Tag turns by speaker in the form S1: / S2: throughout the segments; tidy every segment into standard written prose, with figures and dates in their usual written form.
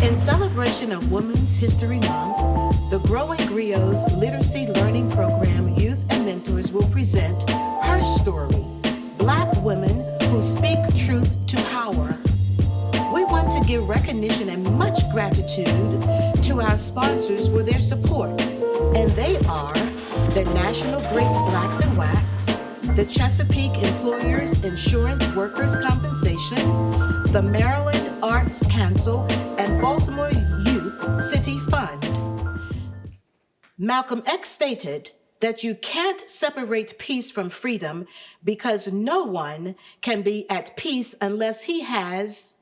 S1: In celebration of Women's History Month, the Growing Griots Literacy Learning Program Youth and Mentors will present Herstory, Black Women Who Speak Truth to Power. We want to give recognition and much gratitude to our sponsors for their support, and they are the National Great Blacks in Wax, the Chesapeake Employers Insurance Workers' Compensation, the Maryland Arts Council, and Baltimore Youth City Fund. Malcolm X stated that you can't separate peace from freedom because no one can be at peace unless he has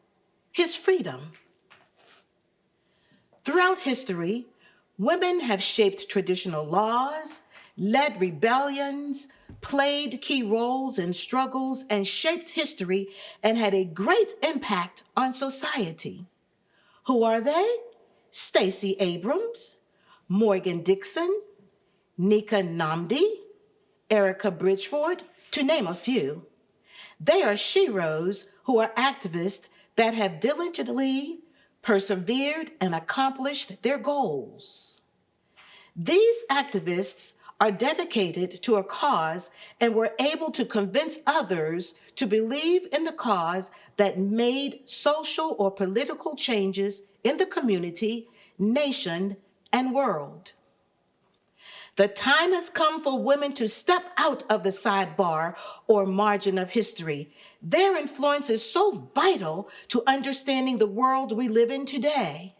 S1: his freedom. Throughout history, women have shaped traditional laws, led rebellions, played key roles in struggles, and shaped history and had a great impact on society. Who are they? Stacey Abrams, Morgan Dixon, Nika Nnamdi, Erica Bridgeford, to name a few. They are sheroes who are activists that have diligently persevered and accomplished their goals. These activists are dedicated to a cause and were able to convince others to believe in the cause that made social or political changes in the community, nation, and world. The time has come for women to step out of the sidebar or margin of history. Their influence is so vital to understanding the world we live in today.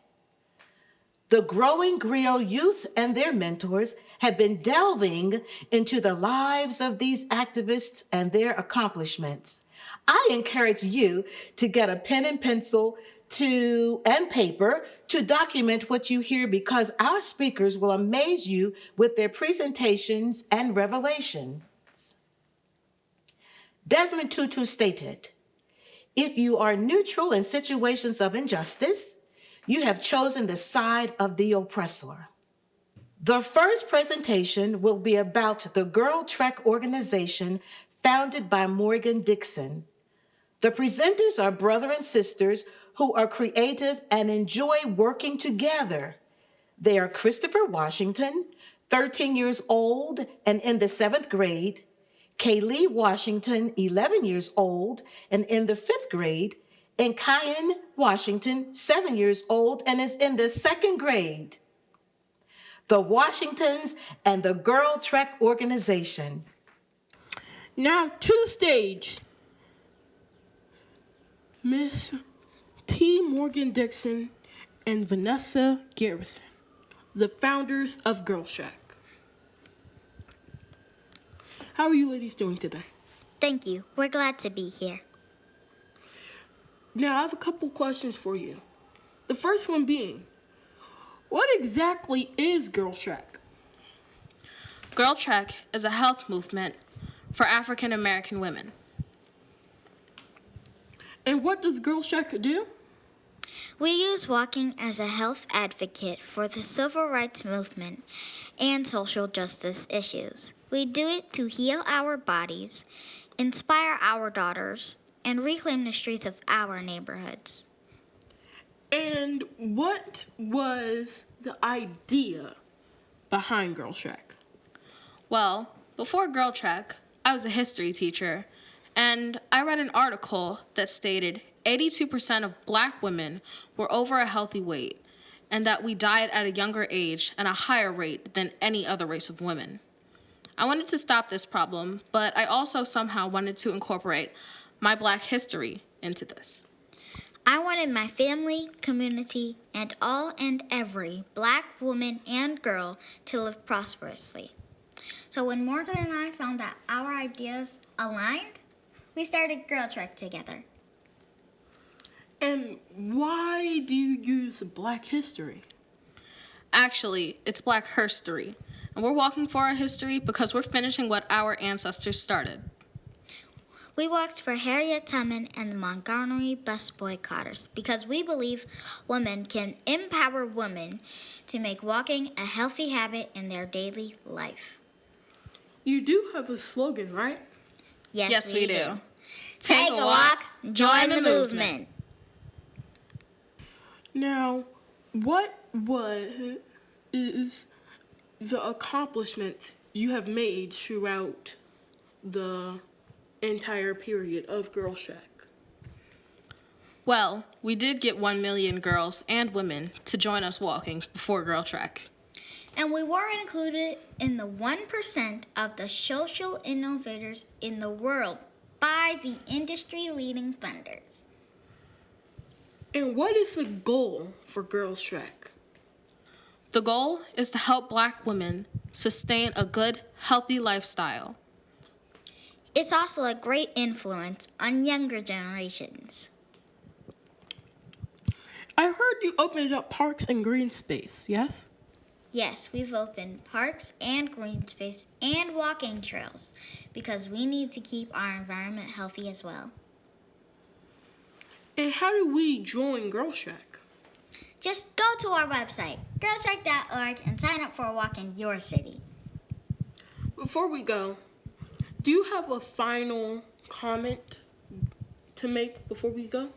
S1: The Growing Griot youth and their mentors have been delving into the lives of these activists and their accomplishments. I encourage you to get a pen and pencil and paper to document what you hear, because our speakers will amaze you with their presentations and revelations. Desmond Tutu stated, "If you are neutral in situations of injustice, you have chosen the side of the oppressor." The first presentation will be about the Girl Trek organization founded by Morgan Dixon. The presenters are brother and sisters who are creative and enjoy working together. They are Christopher Washington, 13 years old and in the 7th grade, Kaylee Washington, 11 years old and in the 5th grade, and Kyan Washington, 7 years old and is in the 2nd grade. The Washingtons and the Girl Trek organization.
S2: Now to the stage, Miss T. Morgan Dixon and Vanessa Garrison, the founders of Girl Shack. How are you ladies doing today?
S3: Thank you. We're glad to be here.
S2: Now I have a couple questions for you. The first one being, what exactly is Girl Shack?
S4: Girl Trek is a health movement for African American women.
S2: And what does Girl Shack do?
S3: We use walking as a health advocate for the civil rights movement and social justice issues. We do it to heal our bodies, inspire our daughters, and reclaim the streets of our neighborhoods.
S2: And what was the idea behind Girl Shack?
S4: Well, before Girl Trek, I was a history teacher, and I read an article that stated 82% of Black women were over a healthy weight, and that we died at a younger age and a higher rate than any other race of women. I wanted to stop this problem, but I also somehow wanted to incorporate my Black history into this.
S3: I wanted my family, community, and all and every Black woman and girl to live prosperously. So when Morgan and I found that our ideas aligned, we started Girl Trek together.
S2: And why do you use Black history?
S4: Actually, it's Black Herstory, and we're walking for our history because we're finishing what our ancestors started.
S3: We worked for Harriet Tubman and the Montgomery bus boycotters because we believe women can empower women to make walking a healthy habit in their daily life.
S2: You do have a slogan, right?
S4: Yes, we do.
S3: Take a walk, join the movement.
S2: Now, What is the accomplishments you have made throughout the entire period of Girl Shack?
S4: Well, we did get 1 million girls and women to join us walking before Girl Trek.
S3: And we were included in the 1% of the social innovators in the world by the industry-leading funders.
S2: And what is the goal for Girl Shack?
S4: The goal is to help Black women sustain a good, healthy lifestyle.
S3: It's also a great influence on younger generations.
S2: I heard you opened up parks and green space, yes?
S3: Yes, we've opened parks and green space and walking trails because we need to keep our environment healthy as well.
S2: And how do we join Girl Shack?
S3: Just go to our website, girlcheck.org, and sign up for a walk in your city.
S2: Before we go, do you have a final comment to make before we go?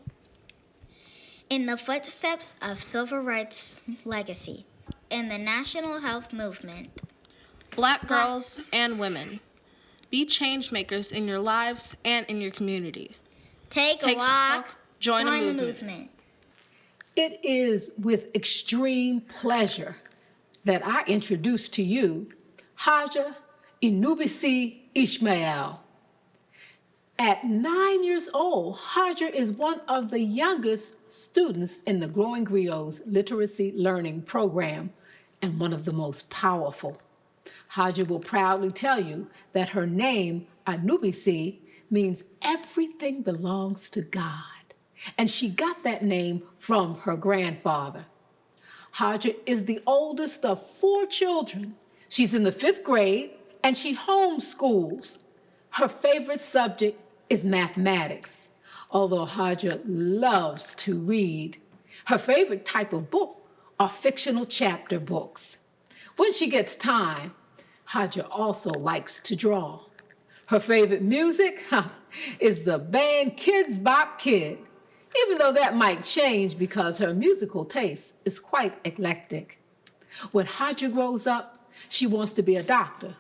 S3: In the footsteps of civil rights legacy and the national health movement,
S4: Black girls and women, be change makers in your lives and in your community.
S3: take a walk,
S4: join
S3: the
S4: the
S3: movement.
S1: It is with extreme pleasure that I introduce to you Haja Inubisi Ishmael. At 9 years old, Haja is one of the youngest students in the Growing Griots Literacy Learning Program and one of the most powerful. Haja will proudly tell you that her name, Anubisi, means everything belongs to God. And she got that name from her grandfather. Haja is the oldest of 4 children. She's in the 5th grade and she homeschools. Her favorite subject is mathematics, although Haja loves to read. Her favorite type of book are fictional chapter books. When she gets time, Haja also likes to draw. Her favorite music is the band Kids Bop Kid, even though that might change because her musical taste is quite eclectic. When Haja grows up, she wants to be a doctor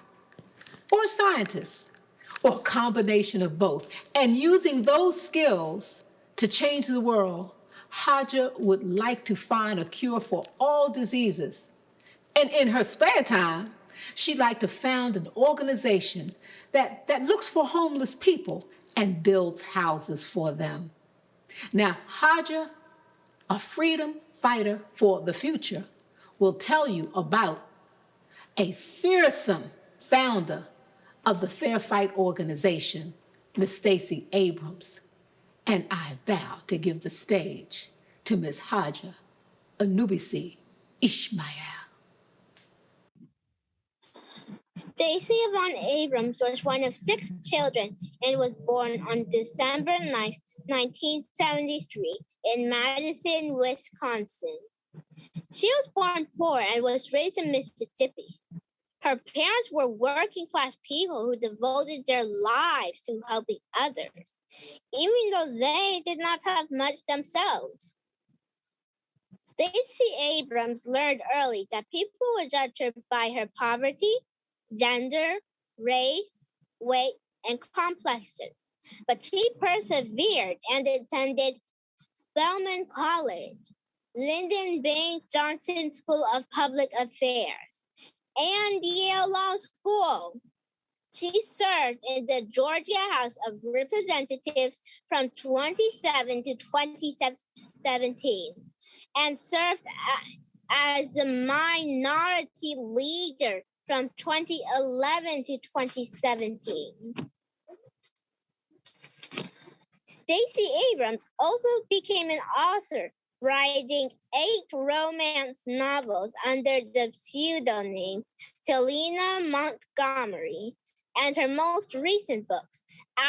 S1: or a scientist or a combination of both. And using those skills to change the world, Haja would like to find a cure for all diseases. And in her spare time, she'd like to found an organization that looks for homeless people and builds houses for them. Now, Haja, a freedom fighter for the future, will tell you about a fearsome founder of the Fair Fight organization, Miss Stacey Abrams. And I vow to give the stage to Miss Haja Anubisi Ishmael.
S5: Stacey Yvonne Abrams was one of 6 children and was born on December 9, 1973 in Madison, Wisconsin. She was born poor and was raised in Mississippi. Her parents were working-class people who devoted their lives to helping others, even though they did not have much themselves. Stacey Abrams learned early that people would judge her by her poverty, gender, race, weight, and complexion. But she persevered and attended Spelman College, Lyndon Baines Johnson School of Public Affairs, and Yale Law School. She served in the Georgia House of Representatives from 2007 to 2017 and served as the minority leader from 2011 to 2017. Stacey Abrams also became an author, writing 8 romance novels under the pseudonym Talina Montgomery, and her most recent books,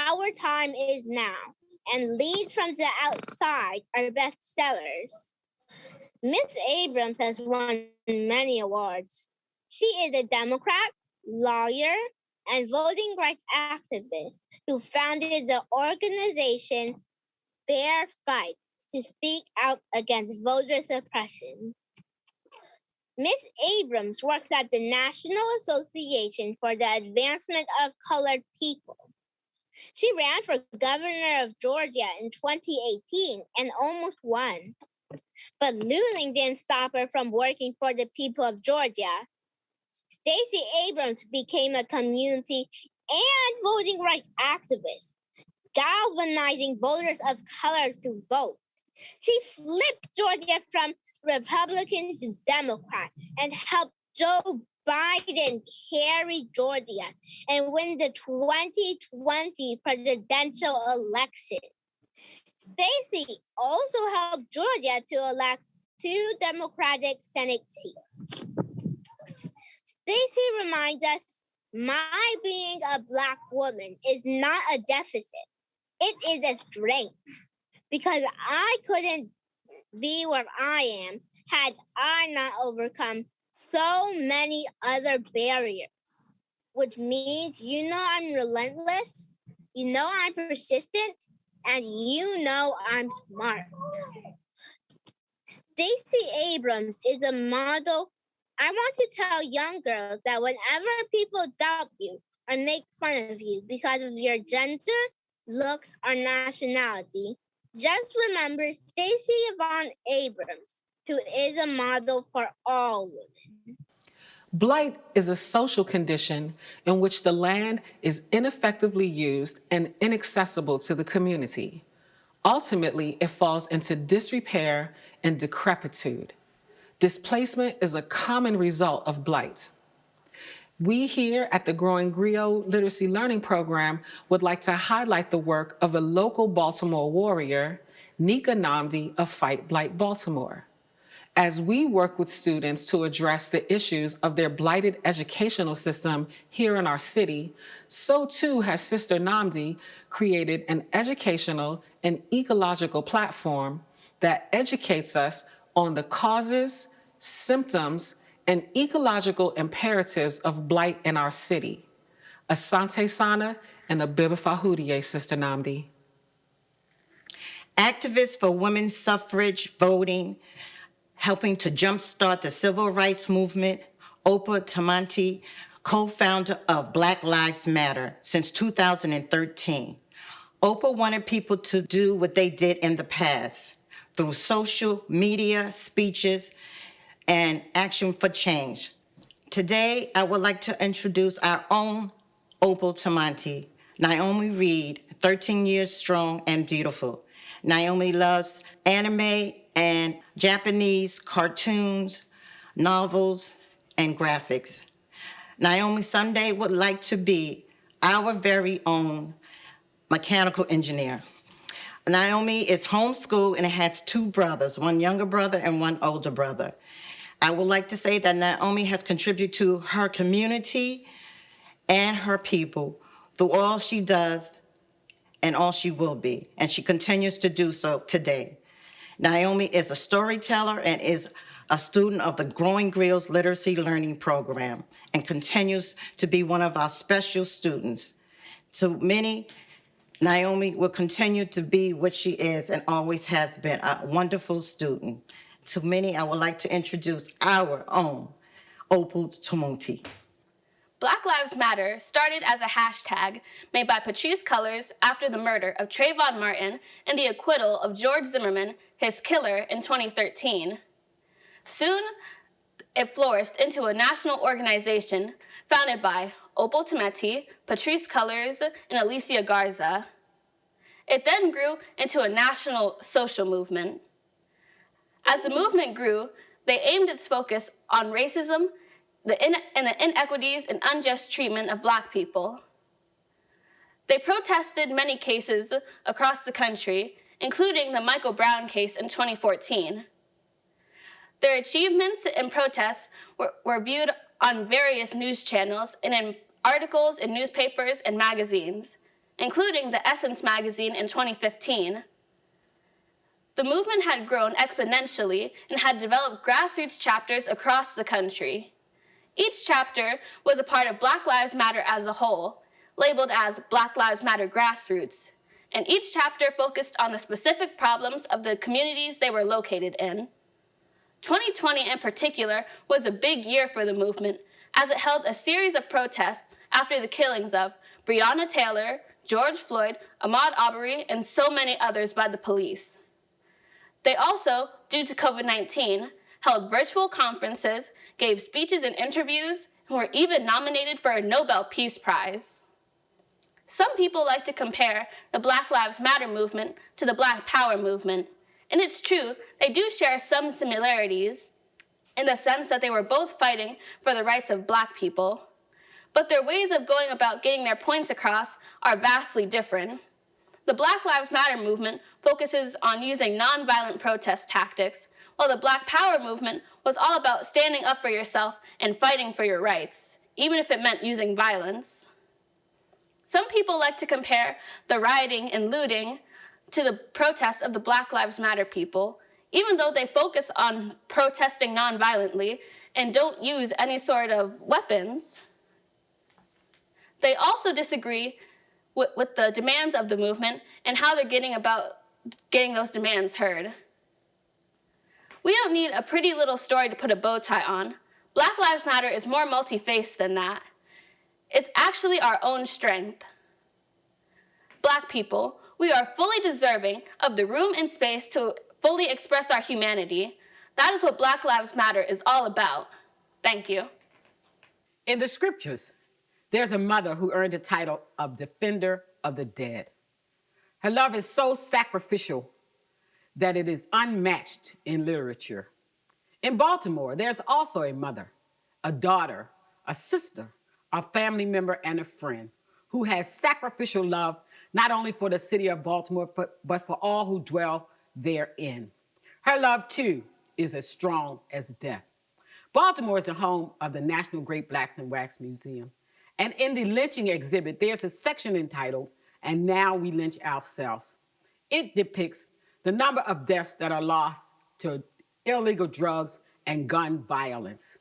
S5: Our Time Is Now and Lead from the Outside, are bestsellers. Miss Abrams has won many awards. She is a Democrat, lawyer, and voting rights activist who founded the organization Fair Fight to speak out against voter suppression. Miss Abrams works at the National Association for the Advancement of Colored People. She ran for governor of Georgia in 2018 and almost won. But losing didn't stop her from working for the people of Georgia. Stacey Abrams became a community and voting rights activist, galvanizing voters of color to vote. She flipped Georgia from Republican to Democrat and helped Joe Biden carry Georgia and win the 2020 presidential election. Stacey also helped Georgia to elect 2 Democratic Senate seats. Stacey reminds us, my being a Black woman is not a deficit. It is a strength. Because I couldn't be where I am had I not overcome so many other barriers. Which means I'm relentless, I'm persistent, and I'm smart. Stacey Abrams is a model. I want to tell young girls that whenever people doubt you or make fun of you because of your gender, looks, or nationality, just remember Stacey Yvonne Abrams, who is a model for all women.
S6: Blight is a social condition in which the land is ineffectively used and inaccessible to the community. Ultimately, it falls into disrepair and decrepitude. Displacement is a common result of blight. We here at the Growing Griot Literacy Learning Program would like to highlight the work of a local Baltimore warrior, Nika Namdi of Fight Blight Baltimore. As we work with students to address the issues of their blighted educational system here in our city, so too has Sister Namdi created an educational and ecological platform that educates us on the causes, symptoms, and ecological imperatives of blight in our city. Asante Sana and Abiba Fahudie, Sister Namdi.
S1: Activists for women's suffrage voting, helping to jumpstart the civil rights movement, Opa Tamanti, co-founder of Black Lives Matter since 2013. Opa wanted people to do what they did in the past through social media, speeches, and action for change. Today, I would like to introduce our own Opal Tamanti, Naomi Reed, 13 years strong and beautiful. Naomi loves anime and Japanese cartoons, novels, and graphics. Naomi someday would like to be our very own mechanical engineer. Naomi is homeschooled and has 2 brothers, one younger brother and one older brother. I would like to say that Naomi has contributed to her community and her people through all she does and all she will be, and she continues to do so today. Naomi is a storyteller and is a student of the Growing Griot's Literacy Learning Program and continues to be one of our special students. To many, Naomi will continue to be what she is and always has been, a wonderful student. To many, I would like to introduce our own Opal Tamanti.
S7: Black Lives Matter started as a hashtag made by Patrisse Cullors after the murder of Trayvon Martin and the acquittal of George Zimmerman, his killer, in 2013. Soon, it flourished into a national organization founded by Opal Tamanti, Patrisse Cullors, and Alicia Garza. It then grew into a national social movement. As the movement grew, they aimed its focus on racism, the inequities and unjust treatment of Black people. They protested many cases across the country, including the Michael Brown case in 2014. Their achievements and protests were viewed on various news channels and in articles in newspapers and magazines, including the Essence magazine in 2015. The movement had grown exponentially and had developed grassroots chapters across the country. Each chapter was a part of Black Lives Matter as a whole, labeled as Black Lives Matter Grassroots, and each chapter focused on the specific problems of the communities they were located in. 2020 in particular was a big year for the movement, as it held a series of protests after the killings of Breonna Taylor, George Floyd, Ahmaud Arbery, and so many others by the police. They also, due to COVID-19, held virtual conferences, gave speeches and interviews, and were even nominated for a Nobel Peace Prize. Some people like to compare the Black Lives Matter movement to the Black Power movement, and it's true, they do share some similarities in the sense that they were both fighting for the rights of Black people, but their ways of going about getting their points across are vastly different. The Black Lives Matter movement focuses on using nonviolent protest tactics, while the Black Power movement was all about standing up for yourself and fighting for your rights, even if it meant using violence. Some people like to compare the rioting and looting to the protests of the Black Lives Matter people, even though they focus on protesting nonviolently and don't use any sort of weapons. They also disagree with the demands of the movement and how they're getting those demands heard. We don't need a pretty little story to put a bow tie on. Black Lives Matter is more multi-faced than that. It's actually our own strength. Black people, we are fully deserving of the room and space to fully express our humanity. That is what Black Lives Matter is all about. Thank you.
S8: In the scriptures, there's a mother who earned the title of Defender of the Dead. Her love is so sacrificial that it is unmatched in literature. In Baltimore, there's also a mother, a daughter, a sister, a family member, and a friend who has sacrificial love not only for the city of Baltimore, but for all who dwell therein. Her love, too, is as strong as death. Baltimore is the home of the National Great Blacks in Wax Museum. And in the lynching exhibit, there's a section entitled, "And Now We Lynch Ourselves." It depicts the number of deaths that are lost to illegal drugs and gun violence.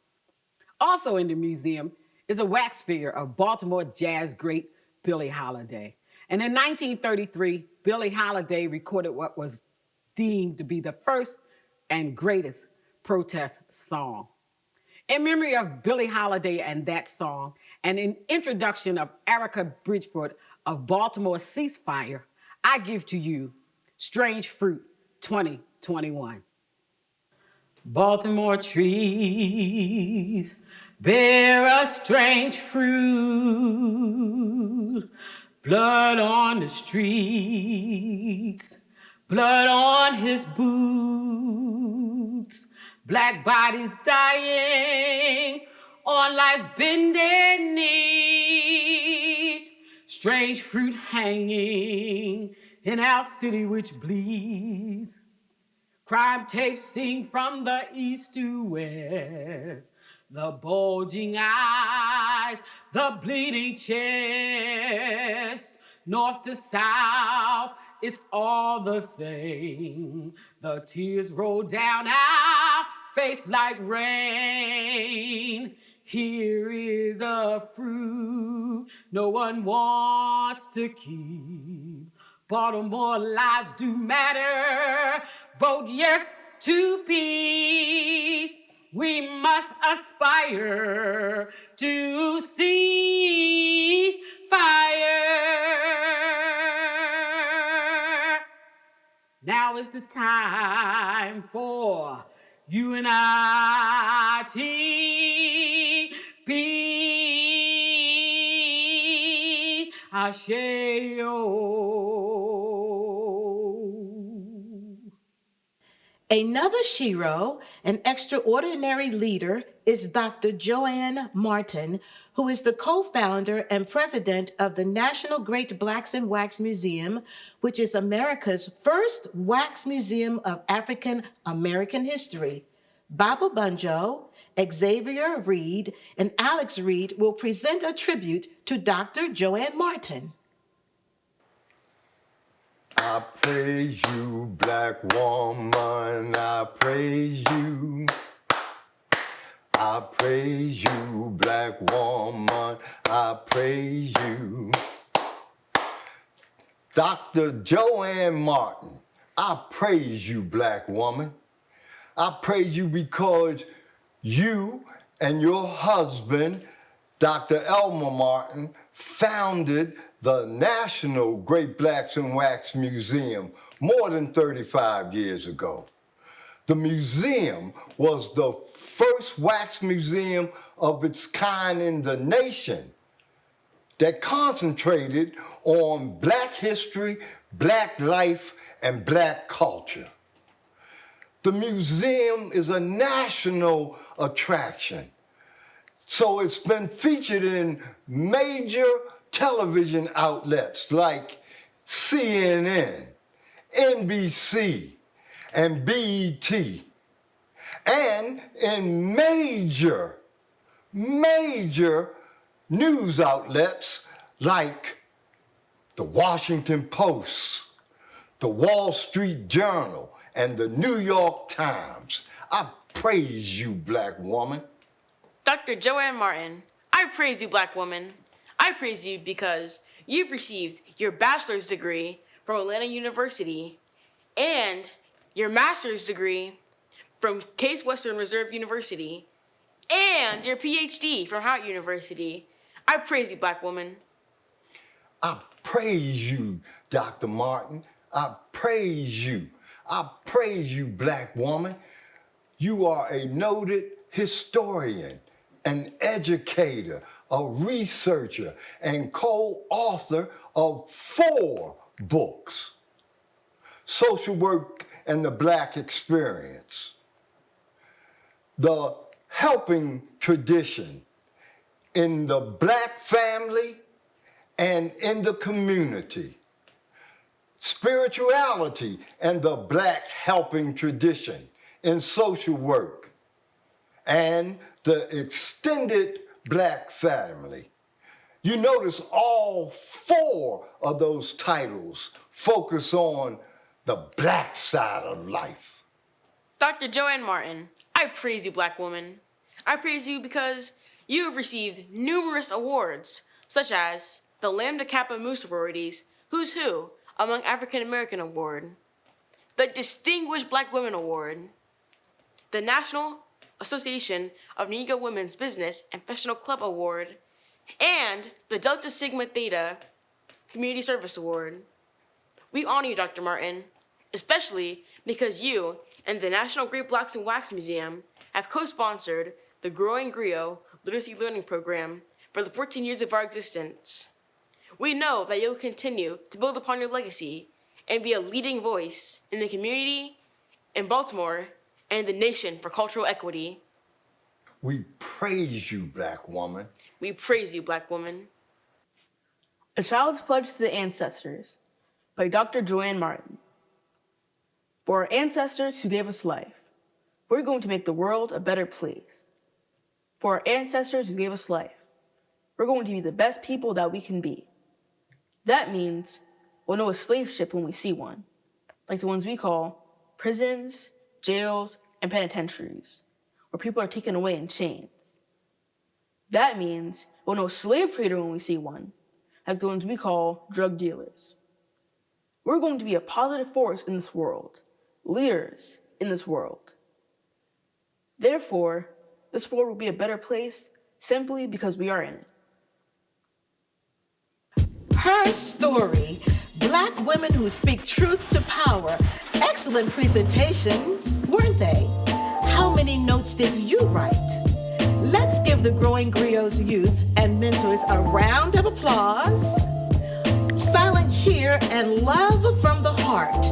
S8: Also in the museum is a wax figure of Baltimore jazz great Billie Holiday. And in 1933, Billie Holiday recorded what was deemed to be the first and greatest protest song. In memory of Billie Holiday and that song, and in introduction of Erica Bridgefoot of Baltimore Ceasefire, I give to you Strange Fruit 2021. Baltimore trees bear a strange fruit, blood on the streets, blood on his boots, black bodies dying on life bended knees, strange fruit hanging in our city which bleeds. Crime tapes sing from the east to west, the bulging eyes, the bleeding chest, north to south, it's all the same. The tears roll down our face like rain. Here is a fruit no one wants to keep. Baltimore lives do matter. Vote yes to peace. We must aspire to cease fire. Now is the time for unity, peace, Ashe-o.
S1: Another shero, an extraordinary leader, is Dr. Joanne Martin, who is the co-founder and president of the National Great Blacks in Wax Museum, which is America's first wax museum of African American history. Baba Bunjo, Xavier Reed, and Alex Reed will present a tribute to Dr. Joanne Martin.
S9: I praise you, black woman, I praise you. I praise you, black woman, I praise you. Dr. Joanne Martin, I praise you, black woman. I praise you because you and your husband, Dr. Elmer Martin, founded the National Great Blacks in Wax Museum more than 35 years ago. The museum was the first wax museum of its kind in the nation that concentrated on Black history, Black life, and Black culture. The museum is a national attraction, so it's been featured in major television outlets like CNN, NBC, and BET, and in major news outlets like the Washington Post, the Wall Street Journal, and the New York Times. I praise you, Black woman.
S10: Dr. Joanne Martin, I praise you, Black woman. I praise you because you've received your bachelor's degree from Atlanta University and your master's degree from Case Western Reserve University and your PhD from Howard University. I praise you, Black woman.
S9: I praise you, Dr. Martin. I praise you. I praise you, Black woman. You are a noted historian, an educator, a researcher, and co-author of 4 books: Social Work and the Black Experience, The Helping Tradition in the Black Family and in the Community, Spirituality and the Black Helping Tradition in Social Work, and The Extended Black Family. You notice all 4 of those titles focus on the Black side of life.
S10: Dr. Joanne Martin, I praise you, Black woman. I praise you because you have received numerous awards, such as the Lambda Kappa Mu Sorority's Who's Who Among African American Award, the Distinguished Black Women Award, the National Association of Negro Women's Business and Professional Club Award, and the Delta Sigma Theta Community Service Award. We honor you, Dr. Martin, especially because you and the National Great Blacks in Wax Museum have co-sponsored the Growing Griot Literacy Learning Program for the 14 years of our existence. We know that you'll continue to build upon your legacy and be a leading voice in the community, in Baltimore, and in the nation for cultural equity.
S9: We praise you, Black woman.
S10: We praise you, Black woman.
S2: A Child's Pledge to the Ancestors by Dr. Joanne Martin. For our ancestors who gave us life, we're going to make the world a better place. For our ancestors who gave us life, we're going to be the best people that we can be. That means we'll know a slave ship when we see one, like the ones we call prisons, jails, and penitentiaries, where people are taken away in chains. That means we'll know a slave trader when we see one, like the ones we call drug dealers. We're going to be a positive force in this world, leaders in this world. Therefore, this world will be a better place simply because we are in it.
S1: Herstory, Black women who speak truth to power. Excellent presentations, weren't they? How many notes did you write? Let's give the Growing Griot's youth and mentors a round of applause. Silent cheer and love from the heart.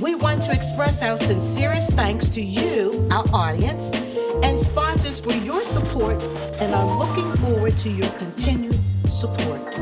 S1: We want to express our sincerest thanks to you, our audience, and sponsors for your support and are looking forward to your continued support.